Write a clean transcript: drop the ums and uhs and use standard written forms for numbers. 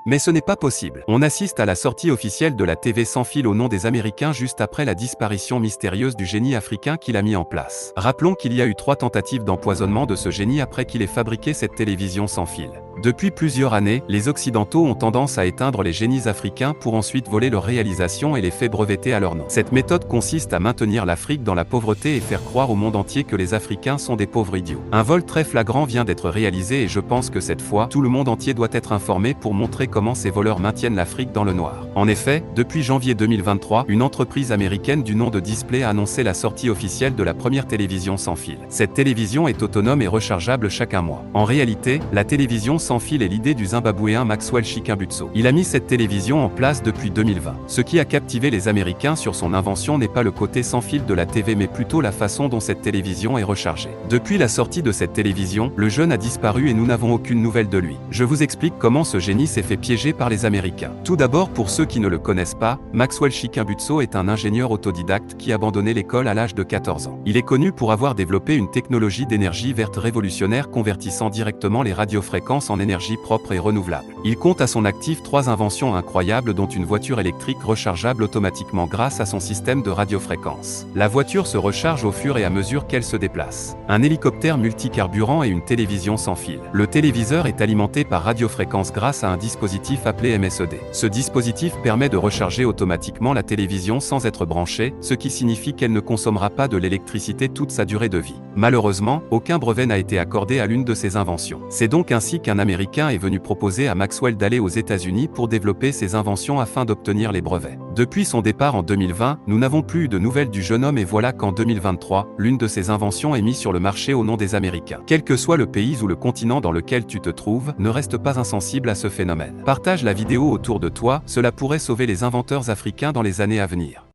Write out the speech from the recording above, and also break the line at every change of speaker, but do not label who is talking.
Mais ce n'est pas possible. On assiste à la sortie officielle de la TV sans fil au nom des Américains juste après la disparition mystérieuse du génie africain qui l'a mis en place. Rappelons qu'il y a eu 3 tentatives d'empoisonnement de ce génie après qu'il ait fabriqué cette télévision sans fil. Depuis plusieurs années, les Occidentaux ont tendance à éteindre les génies africains pour ensuite voler leurs réalisations et les faits brevetés à leur nom. Cette méthode consiste à maintenir l'Afrique dans la pauvreté et faire croire au monde entier que les Africains sont des pauvres idiots. Un vol très flagrant vient d'être réalisé et je pense que cette fois, tout le monde entier doit être informé pour montrer comment ces voleurs maintiennent l'Afrique dans le noir. En effet, depuis janvier 2023, une entreprise américaine du nom de Display a annoncé la sortie officielle de la première télévision sans fil. Cette télévision est autonome et rechargeable chaque mois. En réalité, la télévision sans fil est l'idée du Zimbabwéen Maxwell Chikambutso. Il a mis cette télévision en place depuis 2020. Ce qui a captivé les Américains sur son invention n'est pas le côté sans fil de la TV mais plutôt la façon dont cette télévision est rechargée. Depuis la sortie de cette télévision, le jeune a disparu et nous n'avons aucune nouvelle de lui. Je vous explique comment ce génie s'est fait piéger par les Américains. Tout d'abord, pour ceux qui ne le connaissent pas, Maxwell Chikambutso est un ingénieur autodidacte qui a abandonné l'école à l'âge de 14 ans. Il est connu pour avoir développé une technologie d'énergie verte révolutionnaire convertissant directement les radiofréquences en énergie propre et renouvelable. Il compte à son actif 3 inventions incroyables dont une voiture électrique rechargeable automatiquement grâce à son système de radiofréquences. La voiture se recharge au fur et à mesure qu'elle se déplace. Un hélicoptère multicarburant et une télévision sans fil. Le téléviseur est alimenté par radiofréquence grâce à un dispositif appelé MSED. Ce dispositif permet de recharger automatiquement la télévision sans être branchée, ce qui signifie qu'elle ne consommera pas de l'électricité toute sa durée de vie. Malheureusement, aucun brevet n'a été accordé à l'une de ces inventions. C'est donc ainsi qu'un Américain est venu proposer à Maxwell d'aller aux États-Unis pour développer ses inventions afin d'obtenir les brevets. Depuis son départ en 2020, nous n'avons plus eu de nouvelles du jeune homme et voilà qu'en 2023, l'une de ses inventions est mise sur le marché au nom des Américains. Quel que soit le pays ou le continent dans lequel tu te trouves, ne reste pas insensible à ce phénomène. Partage la vidéo autour de toi, cela pourrait sauver les inventeurs africains dans les années à venir.